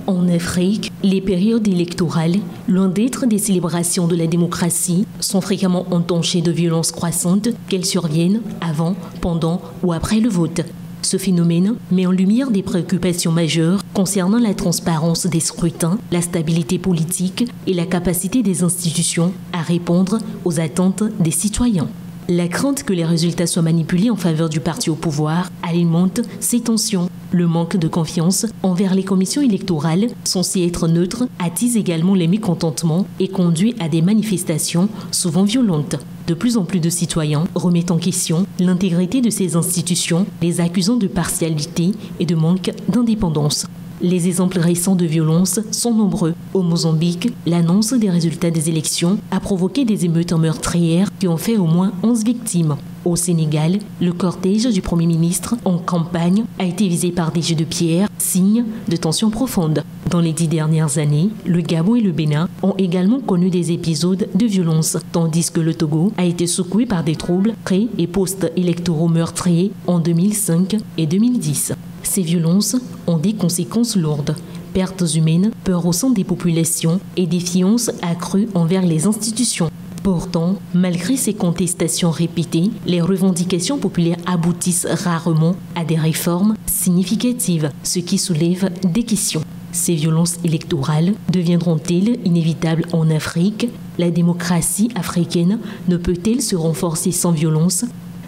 En Afrique, les périodes électorales, loin d'être des célébrations de la démocratie, sont fréquemment entachées de violences croissantes, qu'elles surviennent avant, pendant ou après le vote. Ce phénomène met en lumière des préoccupations majeures concernant la transparence des scrutins, la stabilité politique et la capacité des institutions à répondre aux attentes des citoyens. La crainte que les résultats soient manipulés en faveur du parti au pouvoir alimente ces tensions. Le manque de confiance envers les commissions électorales, censées être neutres, attise également les mécontentements et conduit à des manifestations souvent violentes. De plus en plus de citoyens remettent en question l'intégrité de ces institutions, les accusant de partialité et de manque d'indépendance. Les exemples récents de violence sont nombreux. Au Mozambique, l'annonce des résultats des élections a provoqué des émeutes meurtrières qui ont fait au moins 11 victimes. Au Sénégal, le cortège du Premier ministre en campagne a été visé par des jets de pierre, signe de tensions profondes. Dans les 10 dernières années, le Gabon et le Bénin ont également connu des épisodes de violence, tandis que le Togo a été secoué par des troubles pré- et post-électoraux meurtriers en 2005 et 2010. Ces violences ont des conséquences lourdes. Pertes humaines, peur au sein des populations et défiance accrue envers les institutions. Pourtant, malgré ces contestations répétées, les revendications populaires aboutissent rarement à des réformes significatives, ce qui soulève des questions. Ces violences électorales deviendront-elles inévitables en Afrique? La démocratie africaine ne peut-elle se renforcer sans violence?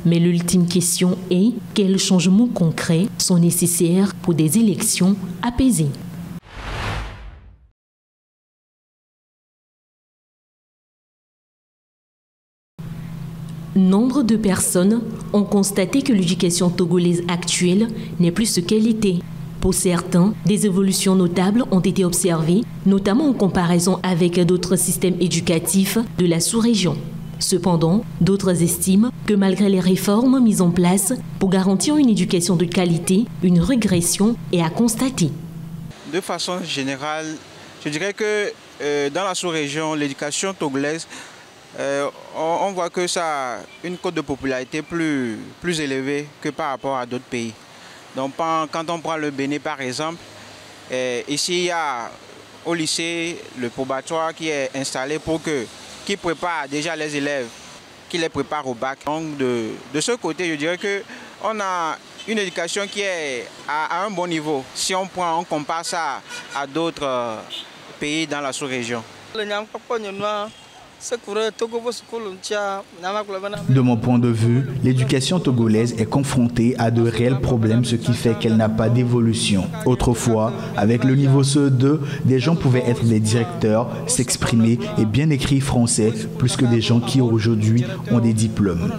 Mais l'ultime question est, quels changements concrets sont nécessaires pour des élections apaisées? Nombre de personnes ont constaté que l'éducation togolaise actuelle n'est plus ce qu'elle était. Pour certains, des évolutions notables ont été observées, notamment en comparaison avec d'autres systèmes éducatifs de la sous-région. Cependant, d'autres estiment que malgré les réformes mises en place pour garantir une éducation de qualité, une régression est à constater. De façon générale, je dirais que dans la sous-région, l'éducation togolaise, on voit que ça a une cote de popularité plus élevée que par rapport à d'autres pays. Donc quand on prend le Bénin par exemple, ici il y a au lycée le probatoire qui est installé qui prépare déjà les élèves, qui les prépare au bac. Donc de ce côté, je dirais qu'on a une éducation qui est à un bon niveau si on compare ça à d'autres pays dans la sous-région. De mon point de vue, l'éducation togolaise est confrontée à de réels problèmes, ce qui fait qu'elle n'a pas d'évolution. Autrefois, avec le niveau CE2, des gens pouvaient être des directeurs, s'exprimer et bien écrire français, plus que des gens qui aujourd'hui ont des diplômes.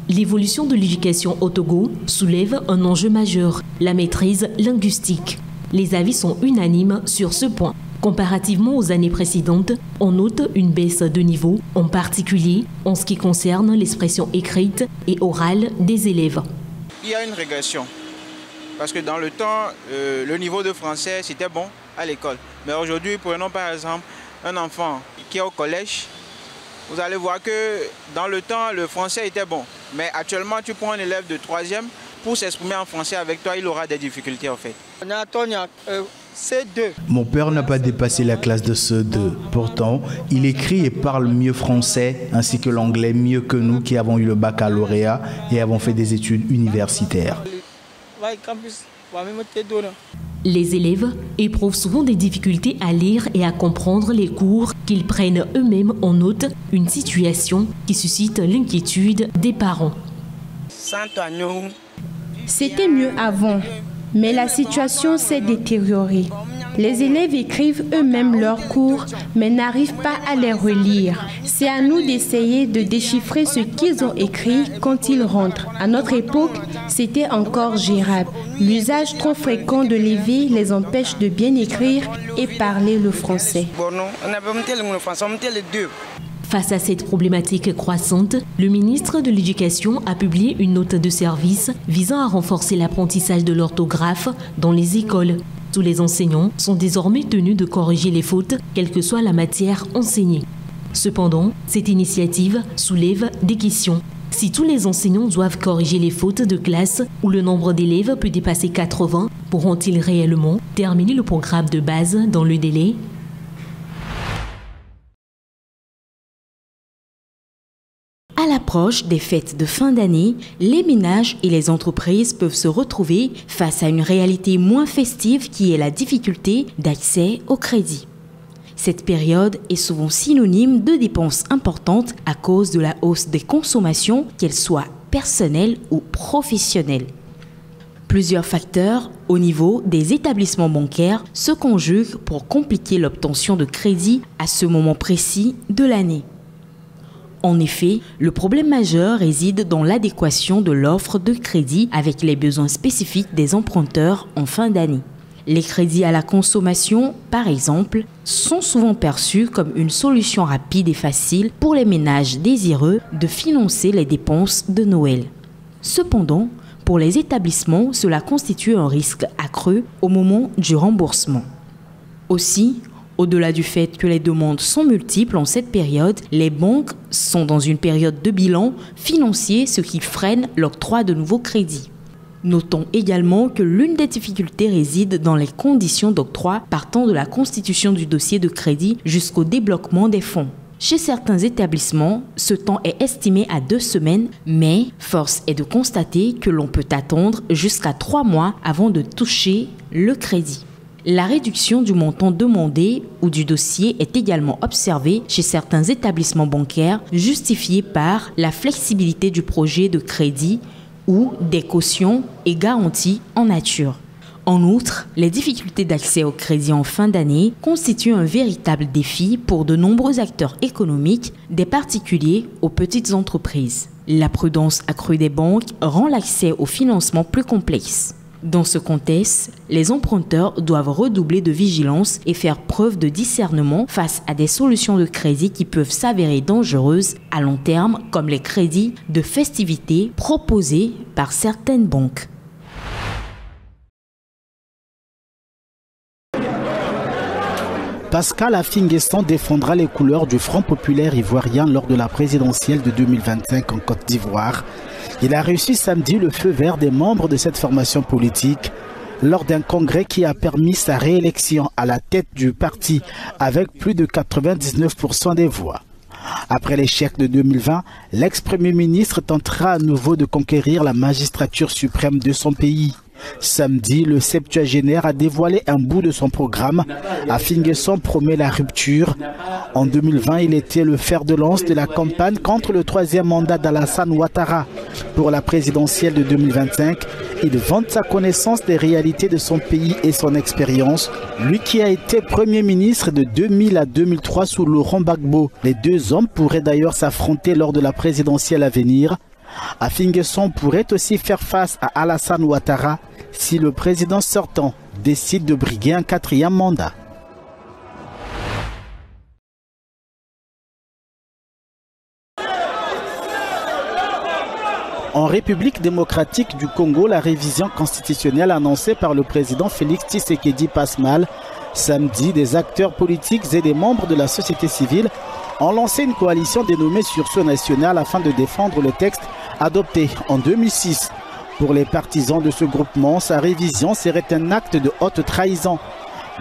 L'évolution de l'éducation au Togo soulève un enjeu majeur, la maîtrise linguistique. Les avis sont unanimes sur ce point. Comparativement aux années précédentes, on note une baisse de niveau, en particulier en ce qui concerne l'expression écrite et orale des élèves. Il y a une régression, parce que dans le temps, le niveau de français, c'était bon à l'école. Mais aujourd'hui, prenons par exemple un enfant qui est au collège. Vous allez voir que dans le temps, le français était bon. Mais actuellement, tu prends un élève de 3e, pour s'exprimer en français avec toi, il aura des difficultés en fait. Mon père n'a pas dépassé la classe de CE2. Pourtant, il écrit et parle mieux français ainsi que l'anglais mieux que nous qui avons eu le baccalauréat et avons fait des études universitaires. Les élèves éprouvent souvent des difficultés à lire et à comprendre les cours qu'ils prennent eux-mêmes en note, une situation qui suscite l'inquiétude des parents. C'était mieux avant, mais la situation s'est détériorée. Les élèves écrivent eux-mêmes leurs cours, mais n'arrivent pas à les relire. C'est à nous d'essayer de déchiffrer ce qu'ils ont écrit quand ils rentrent. À notre époque, c'était encore gérable. L'usage trop fréquent de l'éveil les empêche de bien écrire et parler le français. Face à cette problématique croissante, le ministre de l'Éducation a publié une note de service visant à renforcer l'apprentissage de l'orthographe dans les écoles. Tous les enseignants sont désormais tenus de corriger les fautes, quelle que soit la matière enseignée. Cependant, cette initiative soulève des questions. Si tous les enseignants doivent corriger les fautes de classe où le nombre d'élèves peut dépasser 80, pourront-ils réellement terminer le programme de base dans le délai? À l'approche des fêtes de fin d'année, les ménages et les entreprises peuvent se retrouver face à une réalité moins festive qui est la difficulté d'accès au crédit. Cette période est souvent synonyme de dépenses importantes à cause de la hausse des consommations, qu'elles soient personnelles ou professionnelles. Plusieurs facteurs au niveau des établissements bancaires se conjuguent pour compliquer l'obtention de crédit à ce moment précis de l'année. En effet, le problème majeur réside dans l'adéquation de l'offre de crédit avec les besoins spécifiques des emprunteurs en fin d'année. Les crédits à la consommation, par exemple, sont souvent perçus comme une solution rapide et facile pour les ménages désireux de financer les dépenses de Noël. Cependant, pour les établissements, cela constitue un risque accru au moment du remboursement. Aussi, au-delà du fait que les demandes sont multiples en cette période, les banques sont dans une période de bilan financier, ce qui freine l'octroi de nouveaux crédits. Notons également que l'une des difficultés réside dans les conditions d'octroi partant de la constitution du dossier de crédit jusqu'au débloquement des fonds. Chez certains établissements, ce temps est estimé à 2 semaines, mais force est de constater que l'on peut attendre jusqu'à 3 mois avant de toucher le crédit. La réduction du montant demandé ou du dossier est également observée chez certains établissements bancaires, justifiée par la flexibilité du projet de crédit ou des cautions et garanties en nature. En outre, les difficultés d'accès au crédit en fin d'année constituent un véritable défi pour de nombreux acteurs économiques, des particuliers aux petites entreprises. La prudence accrue des banques rend l'accès au financement plus complexe. Dans ce contexte, les emprunteurs doivent redoubler de vigilance et faire preuve de discernement face à des solutions de crédit qui peuvent s'avérer dangereuses à long terme, comme les crédits de festivité proposés par certaines banques. Pascal Affi-N'Guessan défendra les couleurs du Front populaire ivoirien lors de la présidentielle de 2025 en Côte d'Ivoire. Il a reçu samedi le feu vert des membres de cette formation politique lors d'un congrès qui a permis sa réélection à la tête du parti avec plus de 99% des voix. Après l'échec de 2020, l'ex-premier ministre tentera à nouveau de conquérir la magistrature suprême de son pays. Samedi, le septuagénaire a dévoilé un bout de son programme. Affi-N'Guessan promet la rupture. En 2020, il était le fer de lance de la campagne contre le 3e mandat d'Alassane Ouattara. Pour la présidentielle de 2025, il vante sa connaissance des réalités de son pays et son expérience. Lui qui a été Premier ministre de 2000 à 2003 sous Laurent Gbagbo. Les deux hommes pourraient d'ailleurs s'affronter lors de la présidentielle à venir. Affi-N'Guessan pourrait aussi faire face à Alassane Ouattara si le président sortant décide de briguer un 4e mandat. En République démocratique du Congo, la révision constitutionnelle annoncée par le président Félix Tshisekedi passe mal. Samedi, des acteurs politiques et des membres de la société civile ont lancé une coalition dénommée Sursaut national afin de défendre le texte adopté en 2006. Pour les partisans de ce groupement, sa révision serait un acte de haute trahison.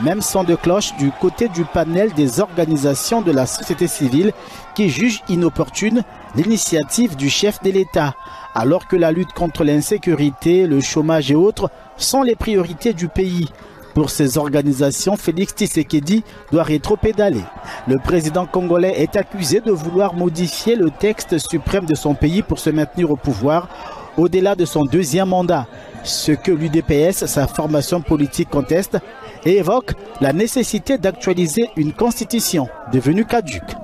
Même son de cloche du côté du panel des organisations de la société civile qui jugent inopportune l'initiative du chef de l'État, alors que la lutte contre l'insécurité, le chômage et autres sont les priorités du pays. Pour ces organisations, Félix Tshisekedi doit rétropédaler. Le président congolais est accusé de vouloir modifier le texte suprême de son pays pour se maintenir au pouvoir au-delà de son 2e mandat, ce que l'UDPS, sa formation politique, conteste et évoque la nécessité d'actualiser une constitution devenue caduque.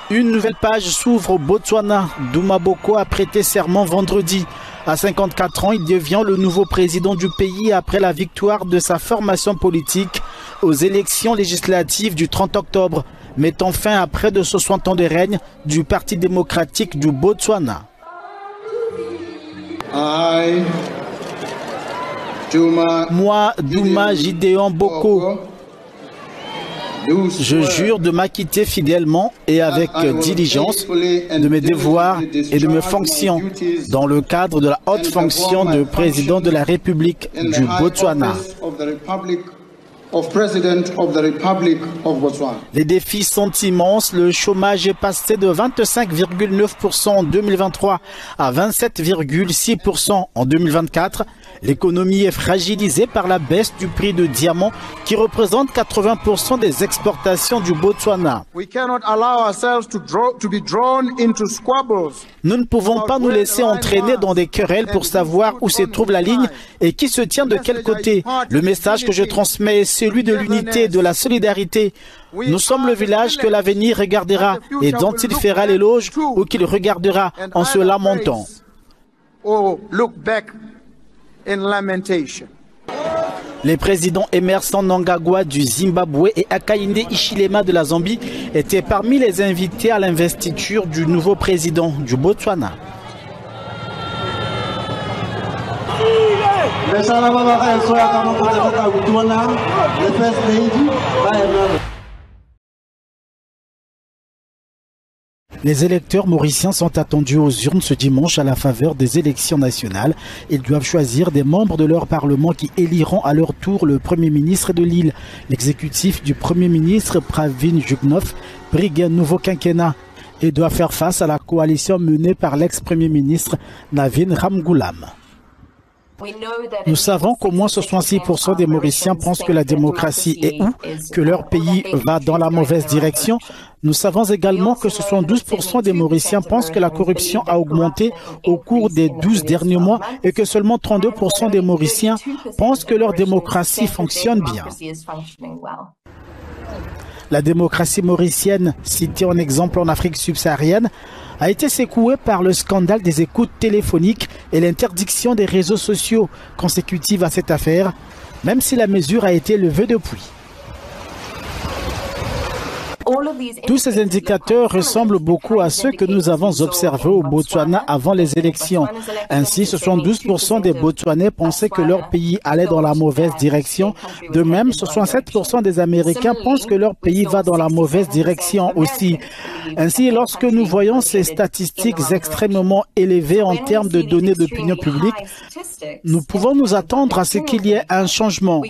Une nouvelle page s'ouvre au Botswana. Douma Boko a prêté serment vendredi. À 54 ans, il devient le nouveau président du pays après la victoire de sa formation politique aux élections législatives du 30 octobre, mettant fin à près de 60 ans de règne du Parti démocratique du Botswana. Moi, Douma Gideon Boko, je jure de m'acquitter fidèlement et avec diligence de mes devoirs et de mes fonctions dans le cadre de la haute fonction de président de la République du Botswana. Les défis sont immenses. Le chômage est passé de 25,9% en 2023 à 27,6% en 2024. L'économie est fragilisée par la baisse du prix de diamant qui représente 80% des exportations du Botswana. Nous ne pouvons pas nous laisser entraîner dans des querelles pour savoir où se trouve la ligne et qui se tient de quel côté. Le message que je transmets est celui de l'unité et de la solidarité. Nous sommes le village que l'avenir regardera et dont il fera l'éloge ou qu'il regardera en se lamentant. Les présidents Emerson Mnangagwa du Zimbabwe et Hakainde Hichilema de la Zambie étaient parmi les invités à l'investiture du nouveau président du Botswana. Les électeurs mauriciens sont attendus aux urnes ce dimanche à la faveur des élections nationales. Ils doivent choisir des membres de leur parlement qui éliront à leur tour le Premier ministre de l'île. L'exécutif du Premier ministre Pravin Jugnauth brigue un nouveau quinquennat et doit faire face à la coalition menée par l'ex-Premier ministre Navin Ramgoolam. Nous savons qu'au moins 66% des Mauriciens pensent que la démocratie est où, que leur pays va dans la mauvaise direction. Nous savons également que 72% des Mauriciens pensent que la corruption a augmenté au cours des 12 derniers mois et que seulement 32% des Mauriciens pensent que leur démocratie fonctionne bien. La démocratie mauricienne, citée en exemple en Afrique subsaharienne, a été secouée par le scandale des écoutes téléphoniques et l'interdiction des réseaux sociaux consécutive à cette affaire, même si la mesure a été levée depuis. Tous ces indicateurs ressemblent beaucoup à ceux que nous avons observés au Botswana avant les élections. Ainsi, 72% des Botswanais pensaient que leur pays allait dans la mauvaise direction. De même, 67% des Américains pensent que leur pays va dans la mauvaise direction aussi. Ainsi, lorsque nous voyons ces statistiques extrêmement élevées en termes de données d'opinion publique, nous pouvons nous attendre à ce qu'il y ait un changement.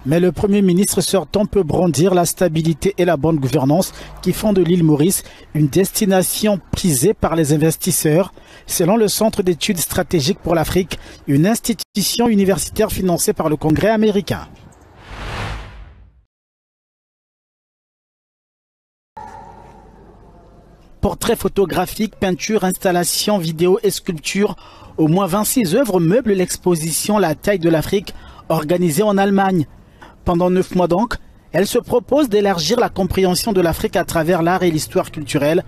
Mais le Premier ministre sortant peut brandir la stabilité et la bonne gouvernance qui font de l'île Maurice une destination prisée par les investisseurs, selon le Centre d'études stratégiques pour l'Afrique, une institution universitaire financée par le Congrès américain. Portraits photographiques, peintures, installations, vidéos et sculptures, au moins 26 œuvres meublent l'exposition La taille de l'Afrique, organisée en Allemagne. Pendant 9 mois donc, elle se propose d'élargir la compréhension de l'Afrique à travers l'art et l'histoire culturelle,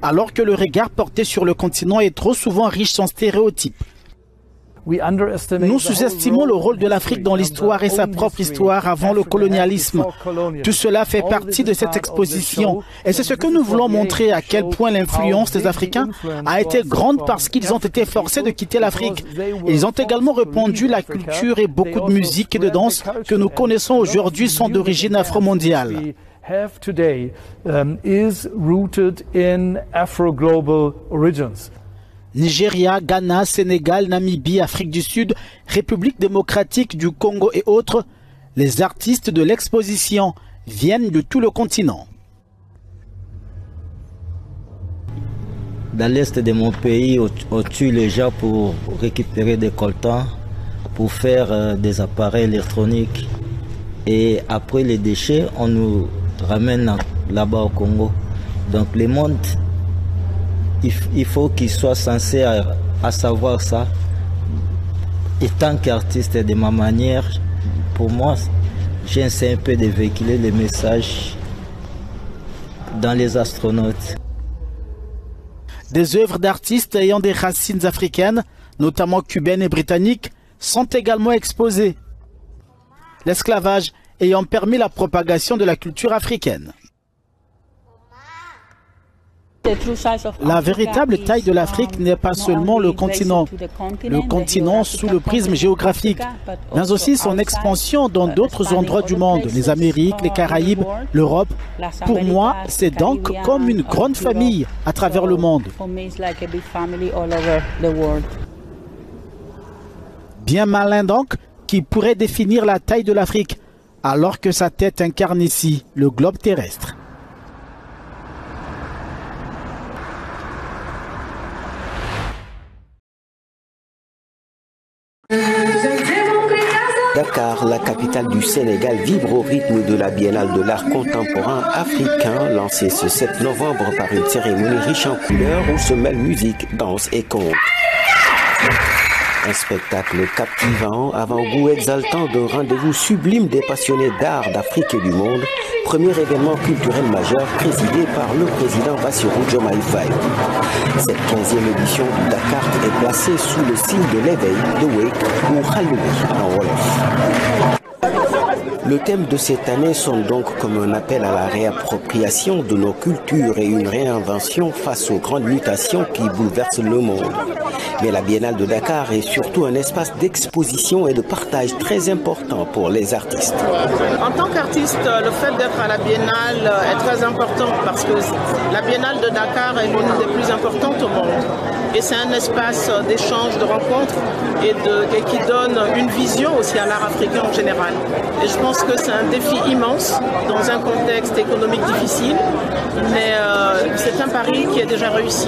alors que le regard porté sur le continent est trop souvent riche en stéréotypes. Nous sous-estimons le rôle de l'Afrique dans l'histoire et sa propre histoire avant le colonialisme. Tout cela fait partie de cette exposition et c'est ce que nous voulons montrer, à quel point l'influence des Africains a été grande parce qu'ils ont été forcés de quitter l'Afrique. Ils ont également répandu la culture et beaucoup de musique et de danse que nous connaissons aujourd'hui sont d'origine afro-mondiale. Nigeria, Ghana, Sénégal, Namibie, Afrique du Sud, République démocratique du Congo et autres, les artistes de l'exposition viennent de tout le continent. Dans l'est de mon pays, on tue les gens pour récupérer des coltans, pour faire des appareils électroniques. Et après les déchets, on nous ramène là-bas au Congo. Donc le monde, il faut qu'il soit censé à savoir ça. Et tant qu'artiste, de ma manière, pour moi, j'essaie un peu de véhiculer les messages dans les astronautes. Des œuvres d'artistes ayant des racines africaines, notamment cubaines et britanniques, sont également exposées. L'esclavage ayant permis la propagation de la culture africaine. La véritable taille de l'Afrique n'est pas seulement le continent sous le prisme géographique, mais aussi son expansion dans d'autres endroits du monde, les Amériques, les Caraïbes, l'Europe. Pour moi, c'est donc comme une grande famille à travers le monde. Bien malin donc, qui pourrait définir la taille de l'Afrique, alors que sa tête incarne ici le globe terrestre. Dakar, la capitale du Sénégal, vibre au rythme de la Biennale de l'art contemporain africain, lancée ce 7 novembre par une cérémonie riche en couleurs où se mêlent musique, danse et contes. Un spectacle captivant, avant-goût exaltant d'un rendez-vous sublime des passionnés d'art d'Afrique et du monde, premier événement culturel majeur présidé par le président Bassirou Diomaye Faye. Cette 15e édition du Dakar est placée sous le signe de l'éveil, de Wake ou Haloui en Wolof. Le thème de cette année sonne donc comme un appel à la réappropriation de nos cultures et une réinvention face aux grandes mutations qui bouleversent le monde. Mais la Biennale de Dakar est surtout un espace d'exposition et de partage très important pour les artistes. En tant qu'artiste, le fait d'être à la Biennale est très important parce que la Biennale de Dakar est l'une des plus importantes au monde. Et c'est un espace d'échange, de rencontres et qui donne une vision aussi à l'art africain en général. Et je pense que c'est un défi immense dans un contexte économique difficile, mais c'est un pari qui est déjà réussi.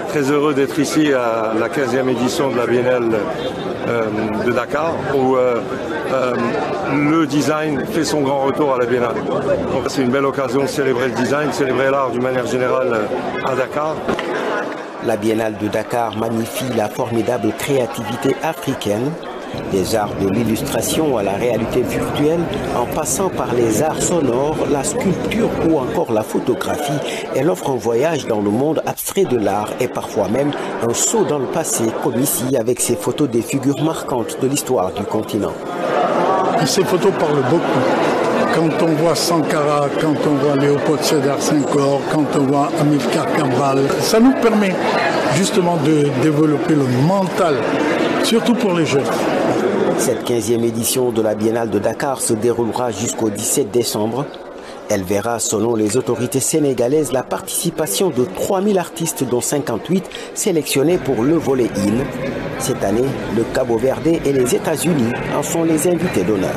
Très heureux d'être ici à la 15e édition de la Biennale de Dakar, où le design fait son grand retour à la Biennale. C'est une belle occasion de célébrer le design, célébrer l'art d'une manière générale à Dakar. La Biennale de Dakar magnifie la formidable créativité africaine, des arts de l'illustration à la réalité virtuelle, en passant par les arts sonores, la sculpture ou encore la photographie. Elle offre un voyage dans le monde abstrait de l'art et parfois même un saut dans le passé, comme ici avec ces photos des figures marquantes de l'histoire du continent. Et ces photos parlent beaucoup. Quand on voit Sankara, quand on voit Léopold Sédar Senghor, quand on voit Amilcar Cabral, ça nous permet justement de développer le mental, surtout pour les jeunes. Cette 15e édition de la Biennale de Dakar se déroulera jusqu'au 17 décembre. Elle verra, selon les autorités sénégalaises, la participation de 3000 artistes, dont 58 sélectionnés pour le volet IN. Cette année, le Cabo Verde et les États-Unis en sont les invités d'honneur.